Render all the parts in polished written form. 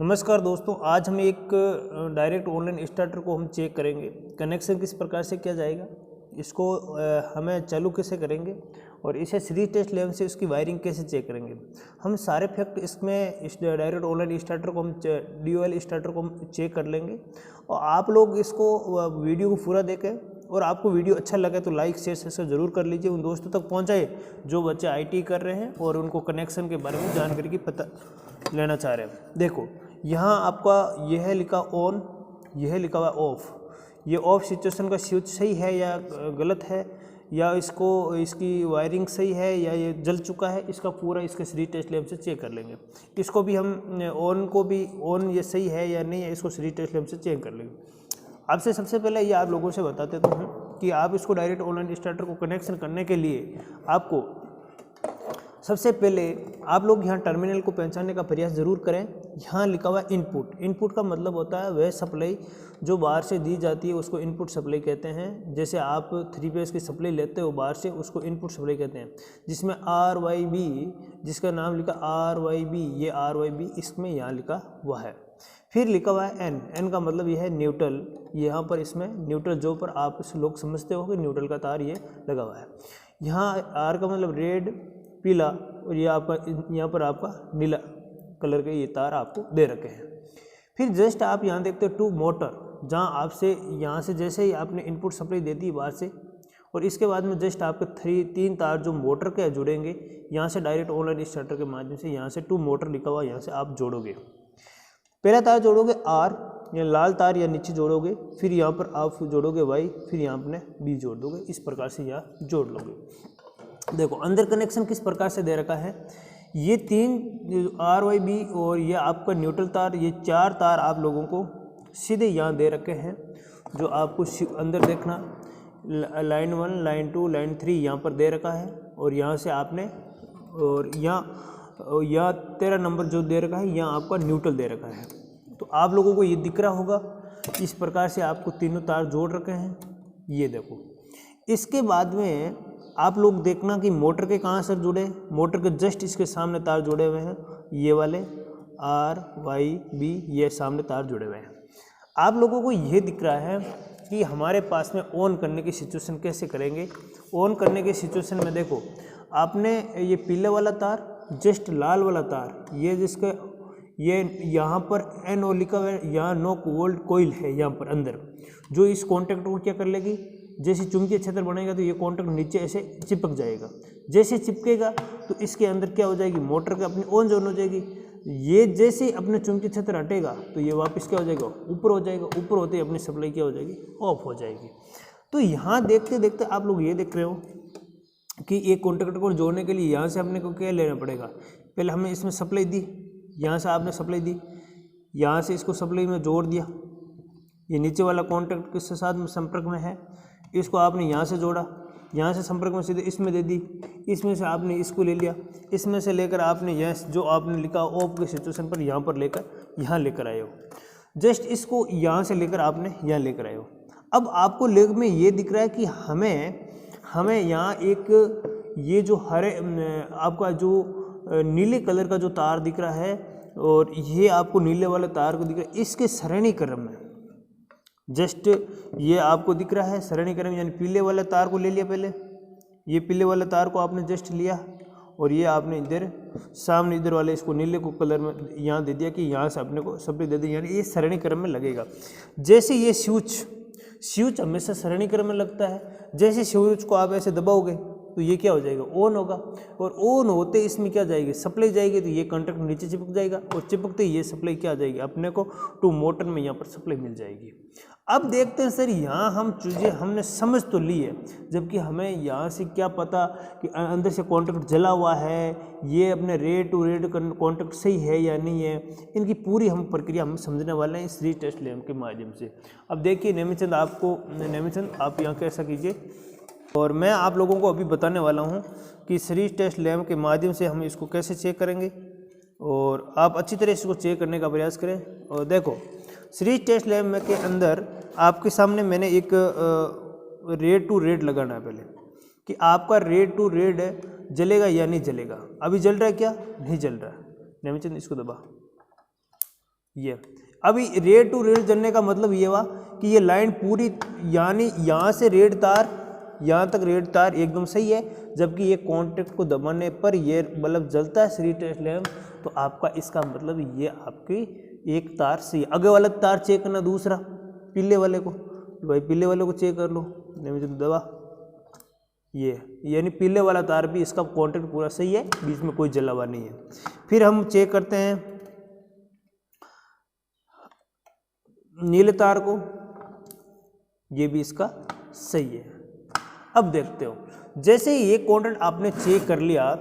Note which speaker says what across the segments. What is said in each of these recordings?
Speaker 1: नमस्कार दोस्तों, आज हम एक डायरेक्ट ऑनलाइन स्टार्टर को हम चेक करेंगे। कनेक्शन किस प्रकार से किया जाएगा, इसको हमें चालू कैसे करेंगे और इसे सीरीज टेस्ट लैब से इसकी वायरिंग कैसे चेक करेंगे। हम सारे फैक्ट इसमें इस डायरेक्ट ऑनलाइन स्टार्टर को हम DOL स्टार्टर को हम चेक कर लेंगे। और आप लोग इसको वीडियो को पूरा देखें और आपको वीडियो अच्छा लगे तो लाइक शेयर सब्सक्राइब जरूर कर लीजिए, उन दोस्तों तक पहुंचाए जो बच्चे IT कर रहे हैं और उनको कनेक्शन के बारे में जानकारी की पता लेना चाह रहे हैं। देखो यहाँ आपका यह है लिखा ऑन, यह लिखा हुआ ऑफ। ये ऑफ सिचुएशन का स्विच सही है या गलत है, या इसकी वायरिंग सही है या ये जल चुका है, इसका पूरा इसके सीरीज टेस्ट लैब से चेक कर लेंगे। इसको भी हम ऑन को भी ऑन ये सही है या नहीं है, इसको सीरीज टेस्ट लैब से चेक कर लेंगे। आपसे सबसे पहले ये आप लोगों से बताते तो हूँ कि आप इसको डायरेक्ट ऑनलाइन स्टार्टर को कनेक्शन करने के लिए आपको सबसे पहले आप लोग यहाँ टर्मिनल को पहचानने का प्रयास जरूर करें। यहाँ लिखा हुआ इनपुट, इनपुट का मतलब होता है वह सप्लाई जो बाहर से दी जाती है, उसको इनपुट सप्लाई कहते हैं। जैसे आप 3 फेज की सप्लाई लेते हो बाहर से, उसको इनपुट सप्लाई कहते हैं। जिसमें RYB, जिसका नाम लिखा RYB, ये RYB इसमें यहाँ लिखा हुआ है। फिर लिखा हुआ है N का मतलब यह है न्यूट्रल। यहाँ पर इसमें न्यूट्रल जो पर आप लोग समझते हो कि न्यूट्रल का तार ये लगा हुआ है। यहाँ R का मतलब रेड, पीला, और ये आपका यहाँ पर आपका नीला कलर के ये तार आपको दे रखे हैं। फिर जस्ट आप यहाँ देखते हो टू मोटर, जहाँ आपसे यहाँ से जैसे ही आपने इनपुट सप्लाई दे दी बाहर से, और इसके बाद में जस्ट आपके 3 तार जो मोटर के जुड़ेंगे यहाँ से डायरेक्ट ऑनलाइन स्टार्टर के माध्यम से। यहाँ से 2 मोटर लिखा हुआ यहाँ से आप जोड़ोगे। पहला तार जोड़ोगे R या लाल तार या नीचे जोड़ोगे, फिर यहाँ पर आप जोड़ोगे Y, फिर यहाँ अपने B जोड़ दोगे। इस प्रकार से यहाँ जोड़ लोगे। देखो अंदर कनेक्शन किस प्रकार से दे रखा है। ये 3 RYB और ये आपका न्यूट्रल तार, ये 4 तार आप लोगों को सीधे यहाँ दे रखे हैं, जो आपको अंदर देखना लाइन 1, लाइन 2, लाइन 3 यहाँ पर दे रखा है। और यहाँ से आपने और यहाँ 13 नंबर जो दे रखा है, यहाँ आपका न्यूट्रल दे रखा है। तो आप लोगों को ये दिख रहा होगा, इस प्रकार से आपको तीनों तार जोड़ रखे हैं। ये देखो, इसके बाद में आप लोग देखना कि मोटर के कहाँ से जुड़े। मोटर के जस्ट इसके सामने तार जुड़े हुए हैं, ये वाले RYB, ये सामने तार जुड़े हुए हैं। आप लोगों को ये दिख रहा है कि हमारे पास में ऑन करने की सिचुएशन कैसे करेंगे। ऑन करने की सिचुएशन में देखो, आपने ये पीले वाला तार, जस्ट लाल वाला तार, ये जिसके ये यहाँ पर NO लिखा हुआ है, यहाँ नो वोल्ट कोइल है यहाँ पर अंदर, जो इस कॉन्टैक्ट को क्या कर लेगी, जैसे चुंबकीय क्षेत्र बनेगा तो ये कॉन्टैक्ट नीचे ऐसे चिपक जाएगा। जैसे चिपकेगा तो इसके अंदर क्या हो जाएगी, मोटर के अपनी ऑन जोन हो जाएगी। ये जैसे अपने चुंबकीय क्षेत्र हटेगा तो ये वापस क्या हो जाएगा, ऊपर हो जाएगा। ऊपर होते ही अपनी सप्लाई क्या हो जाएगी, ऑफ हो जाएगी। तो यहाँ देखते देखते आप लोग ये देख रहे हो कि एक कॉन्टैक्ट को जोड़ने के लिए यहाँ से अपने को क्या लेना पड़ेगा। पहले हमने इसमें सप्लाई दी, यहाँ से आपने सप्लाई दी, यहाँ से इसको सप्लाई में जोड़ दिया। ये नीचे वाला कॉन्टैक्ट किसके साथ में संपर्क में है, इसको आपने यहाँ से जोड़ा, यहाँ से संपर्क में सीधे इसमें दे दी। इसमें से आपने इसको ले लिया, इसमें से लेकर आपने यह जो आपने लिखा ऑफ की सिचुएशन पर यहाँ पर लेकर यहाँ लेकर आए हो। जस्ट इसको यहाँ से लेकर आपने यहाँ लेकर आए हो। अब आपको लेग में ये दिख रहा है कि हमें यहाँ एक ये जो हरे आपका जो नीले कलर का जो तार दिख रहा है, और ये आपको नीले वाले तार को दिख रहा है, इसके सरणी क्रम में जस्ट ये आपको दिख रहा है सरणी क्रम, यानी पीले वाले तार को ले लिया। पहले ये पीले वाले तार को आपने जस्ट लिया और ये आपने इधर सामने इधर वाले इसको नीले को कलर में यहाँ दे दिया कि यहाँ से अपने को सप्लाई दे दी, यानी ये सरणी क्रम में लगेगा। जैसे ये स्विच हमेशा सरणी क्रम में लगता है। जैसे स्विच को आप ऐसे दबाओगे तो ये क्या हो जाएगा, ऑन होगा। और ऑन होते इसमें क्या जाएगी, सप्लाई जाएगी। तो ये कॉन्टैक्ट नीचे चिपक जाएगा और चिपकते ये सप्लाई क्या आ जाएगी, अपने को 2 मोटर में यहाँ पर सप्लाई मिल जाएगी। अब देखते हैं सर, यहाँ हम चीज़ें हमने समझ तो ली है, जबकि हमें यहाँ से क्या पता कि अंदर से कॉन्टैक्ट जला हुआ है, ये अपने रेड टू रेड कॉन्टैक्ट सही है या नहीं है। इनकी पूरी हम प्रक्रिया हम समझने वाले हैं इस सीरीज टेस्ट लैब के माध्यम से। अब देखिए नेमीचंद आप यहाँ कैसा कीजिए, और मैं आप लोगों को अभी बताने वाला हूँ कि सीरीज टेस्ट लैब के माध्यम से हम इसको कैसे चेक करेंगे, और आप अच्छी तरह इसको चेक करने का प्रयास करें। और देखो सीरीज टेस्ट लैब में के अंदर आपके सामने मैंने एक रेड टू रेड लगाना है पहले, कि आपका रेड टू रेड जलेगा या नहीं जलेगा। अभी जल रहा है क्या, नहीं जल रहा है। नेमीचंद इसको दबा, ये अभी रेड टू रेड जलने का मतलब ये हुआ कि ये लाइन पूरी, यानी यहाँ से रेड तार यहाँ तक रेड तार एकदम सही है, जबकि ये कॉन्टेक्ट को दबाने पर ये बल्ब जलता है सीरीज टेस्ट लैंप, तो आपका इसका मतलब ये आपकी एक तार सही। आगे वाला तार चेक करना, दूसरा पीले वाले को, भाई पीले वाले को चेक कर लो, दबा ये, यानी पीले वाला तार भी इसका कॉन्टेक्ट पूरा सही है, बीच में कोई जला हुआ नहीं है। फिर हम चेक करते हैं नीले तार को, ये भी इसका सही है। अब देखते हो, जैसे ही ये कॉन्टेक्ट आपने चेक कर लिया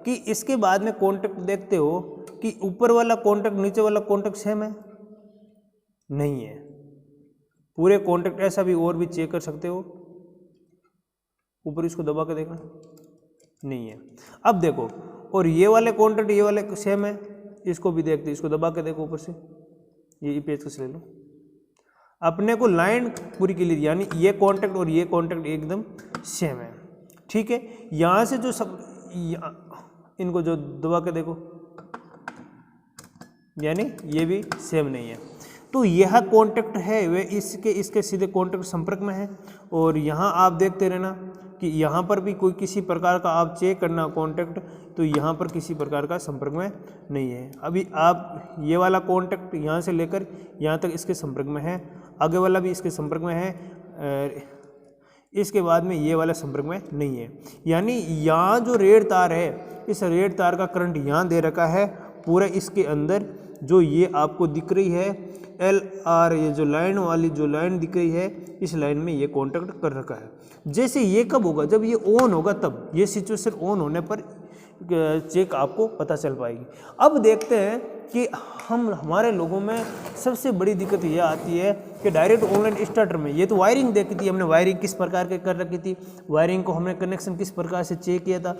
Speaker 1: कि इसके बाद में कॉन्टेक्ट देखते हो कि ऊपर वाला कॉन्टेक्ट नीचे वाला कॉन्टेक्ट सेम है, नहीं है। पूरे कॉन्टेक्ट ऐसा भी और भी चेक कर सकते हो, ऊपर इसको दबा के देखना, नहीं है। अब देखो, और ये वाले कॉन्टेक्ट ये वाले सेम है, इसको भी देखते, इसको दबा के देखो ऊपर से, ये पेज कस ले लो, अपने को लाइन पूरी क्लियर, यानी ये कॉन्टेक्ट और ये कॉन्टेक्ट एकदम सेम है, ठीक है। यहाँ से जो सब इनको जो दबा के देखो, यानी ये भी सेम नहीं है। तो यह कॉन्टेक्ट है वे इसके सीधे कॉन्टेक्ट संपर्क में है। और यहाँ आप देखते रहना कि यहाँ पर भी कोई किसी प्रकार का आप चेक करना कॉन्टेक्ट, तो यहाँ पर किसी प्रकार का संपर्क में नहीं है। अभी आप ये वाला कॉन्टेक्ट यहाँ से लेकर यहाँ तक इसके संपर्क में है, आगे वाला भी इसके संपर्क में है, इसके बाद में ये वाला संपर्क में नहीं है। यानी यहाँ जो रेड तार है, इस रेड तार का करंट यहाँ दे रखा है पूरा इसके अंदर, जो ये आपको दिख रही है LR, ये जो लाइन वाली जो लाइन दिख रही है, इस लाइन में ये कॉन्टेक्ट कर रखा है। जैसे ये कब होगा, जब ये ऑन होगा, तब ये सिचुएशन ऑन होने पर चेक आपको पता चल पाएगी। अब देखते हैं कि हमारे लोगों में सबसे बड़ी दिक्कत यह आती है कि डायरेक्ट ऑनलाइन स्टार्टर में, ये तो वायरिंग देखी थी हमने, वायरिंग किस प्रकार के कर रखी थी, वायरिंग को हमने कनेक्शन किस प्रकार से चेक किया था।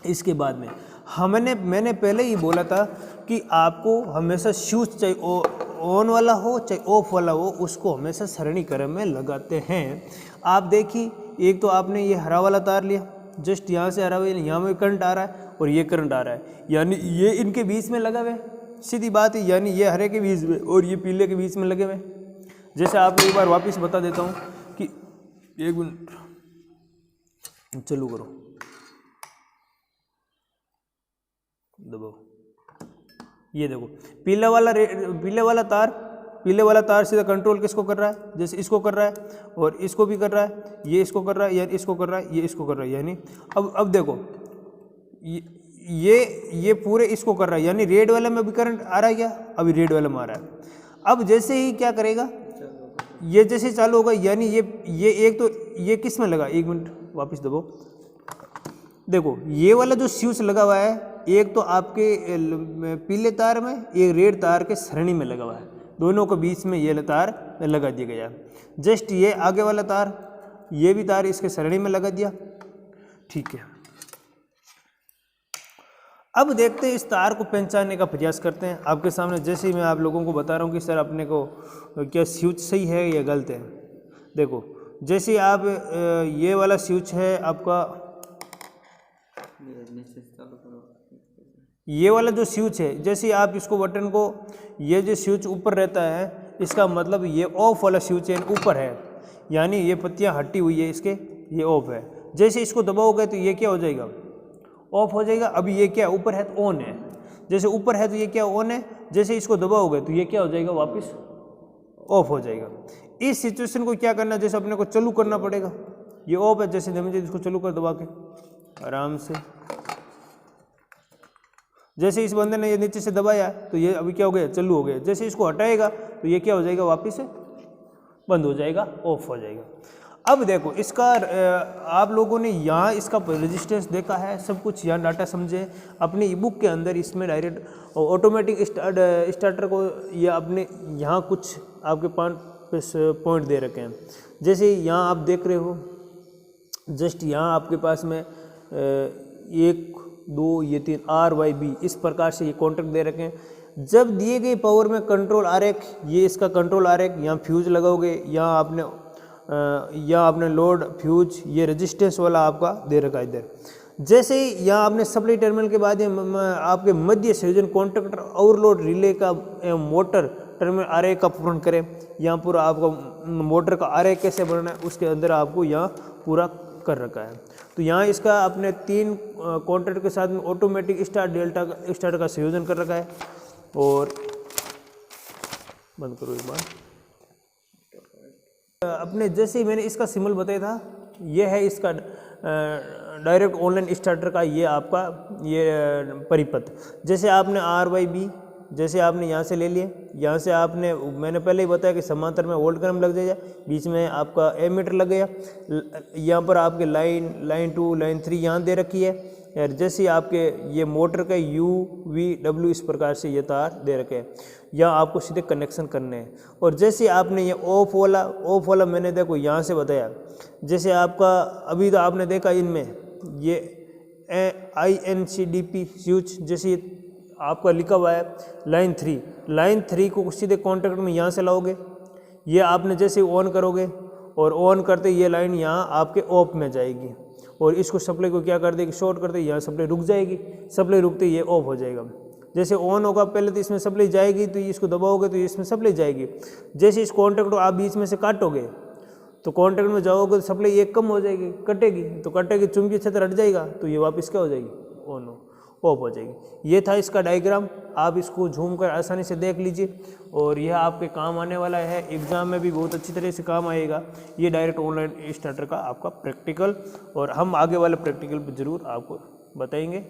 Speaker 1: इसके बाद में मैंने पहले ही बोला था कि आपको हमेशा स्विच चाहे ऑन वाला हो चाहे ऑफ वाला हो, उसको हमेशा सरणी क्रम में लगाते हैं। आप देखिए, एक तो आपने ये हरा वाला तार लिया, जस्ट यहाँ से हरा हुआ, यहाँ में करंट आ रहा है और ये करंट आ रहा है, यानी ये इनके बीच में लगा हुआ है, सीधी बात है। यानी ये हरे के बीच में और ये पीले के बीच में लगे हुए। जैसे आपको एक बार वापस बता देता हूँ कि एक मिनट चालू करो, दबाओ, ये देखो पीले वाला तार सीधा कंट्रोल किसको कर रहा है, जैसे इसको कर रहा है और इसको भी कर रहा है, ये इसको कर रहा है, यानी इसको कर रहा है, ये इसको कर रहा है। यानी अब देखो ये पूरे इसको कर रहा है, यानी रेड वाले में भी करंट आ रहा है क्या, अभी रेड वाले में आ रहा है। अब जैसे ही क्या करेगा, ये जैसे चालू होगा, यानी ये एक तो ये किस में लगा, एक मिनट वापस दबाओ, देखो ये वाला जो स्विच लगा हुआ है, एक तो आपके पीले तार में, एक रेड तार के सरणी में लगा हुआ है, दोनों के बीच में ये तार लगा दिया गया। जस्ट ये आगे वाला तार, ये भी तार इसके सरणी में लगा दिया, ठीक है। अब देखते हैं, इस तार को पहचानने का प्रयास करते हैं आपके सामने। जैसे ही मैं आप लोगों को बता रहा हूँ कि सर अपने को क्या स्विच सही है या गलत है। देखो जैसे आप ये वाला स्विच है आपका, ये वाला जो स्विच है, जैसे आप इसको बटन को, ये जो स्विच ऊपर रहता है, इसका मतलब ये ऑफ वाला स्विच है, ऊपर है, यानी ये पत्तियां हटी हुई है इसके, ये ऑफ है। जैसे इसको दबाओगे तो ये क्या हो जाएगा, ऑफ हो जाएगा। अभी ये क्या ऊपर है तो ऑन है, जैसे ऊपर है तो ये क्या ऑन है, जैसे इसको दबाओगे तो ये क्या हो जाएगा, वापस ऑफ हो जाएगा। इस सिचुएशन को क्या करना, जैसे अपने को चालू करना पड़ेगा, ये ऑफ है, जैसे इसको चालू कर दबा के आराम से, जैसे इस बंदे ने ये नीचे से दबाया तो ये अभी क्या हो गया, चालू हो गया। जैसे इसको हटाएगा तो ये क्या हो जाएगा, वापस से बंद हो जाएगा, ऑफ हो जाएगा। अब देखो इसका आप लोगों ने यहाँ इसका रेजिस्टेंस देखा है, सब कुछ यहाँ डाटा समझे अपनी ई बुक के अंदर। इसमें डायरेक्ट ऑटोमेटिक स्टार्टर को या अपने यहाँ कुछ आपके 5 पॉइंट दे रखे हैं। जैसे यहाँ आप देख रहे हो, जस्ट यहाँ आपके पास में 1 2 ये 3 RYB इस प्रकार से ये कॉन्टेक्ट दे रखे हैं। जब दिए गए पावर में कंट्रोल आरेख, ये इसका कंट्रोल आरेख, यहाँ फ्यूज लगाओगे, यहाँ आपने लोड फ्यूज, ये रेजिस्टेंस वाला आपका दे रखा है इधर। जैसे ही यहाँ आपने सप्लाई टर्मिनल के बाद आपके मध्य संयोजन कॉन्ट्रैक्टर ओवरलोड रिले का मोटर टर्मिनल आरए का पूर्ण करें। यहाँ पूरा आपको मोटर का आरए कैसे बनना है उसके अंदर आपको यहाँ पूरा कर रखा है। तो यहाँ इसका आपने 3 कॉन्ट्रैक्टर के साथ में ऑटोमेटिक स्टार्ट डेल्टा स्टार्ट का संयोजन कर रखा है। और बंद करो एक बार। अपने जैसे ही मैंने इसका सिंबल बताया था, ये है इसका डायरेक्ट ऑनलाइन स्टार्टर का ये आपका ये परिपथ। जैसे आपने RYB जैसे आपने यहाँ से ले लिए, यहाँ से आपने मैंने पहले ही बताया कि समांतर में वोल्ट क्रम लग जाएगा, बीच में आपका एमीटर लग गया, यहाँ पर आपके लाइन 2 लाइन 3 यहाँ दे रखी है। और जैसे ही आपके ये मोटर के UV W इस प्रकार से ये तार दे रखे हैं, यहाँ आपको सीधे कनेक्शन करने हैं। और जैसे आपने ये ऑफ वाला मैंने देखो यहाँ से बताया, जैसे आपका अभी तो आपने देखा इनमें ये INCDP स्विच जैसे आपका लिखा हुआ है लाइन 3 को सीधे कॉन्टैक्ट में यहाँ से लाओगे, ये आपने जैसे ऑन करोगे और ऑन करते ये लाइन यहाँ आपके ऑफ में जाएगी और इसको सप्लाई को क्या कर देगी, शॉर्ट करते यहाँ सप्लाई रुक जाएगी, सप्लाई रुकते ये ऑफ हो जाएगा। जैसे ऑन होगा पहले तो इसमें सप्लाई जाएगी, तो इसको दबाओगे तो इसमें सप्लाई जाएगी। जैसे इस कॉन्टैक्ट को आप बीच में से काटोगे तो कॉन्टैक्ट में जाओगे तो सप्लाई एक कम हो जाएगी, कटेगी, चुंबकीय क्षेत्र हट जाएगा, तो ये वापस क्या हो जाएगी, ऑन ऑफ हो जाएगी। ये था इसका डायग्राम, आप इसको झूम कर आसानी से देख लीजिए और यह आपके काम आने वाला है, एग्ज़ाम में भी बहुत अच्छी तरह से काम आएगा। ये डायरेक्ट ऑनलाइन स्टार्टर का आपका प्रैक्टिकल, और हम आगे वाले प्रैक्टिकल पर ज़रूर आपको बताएंगे।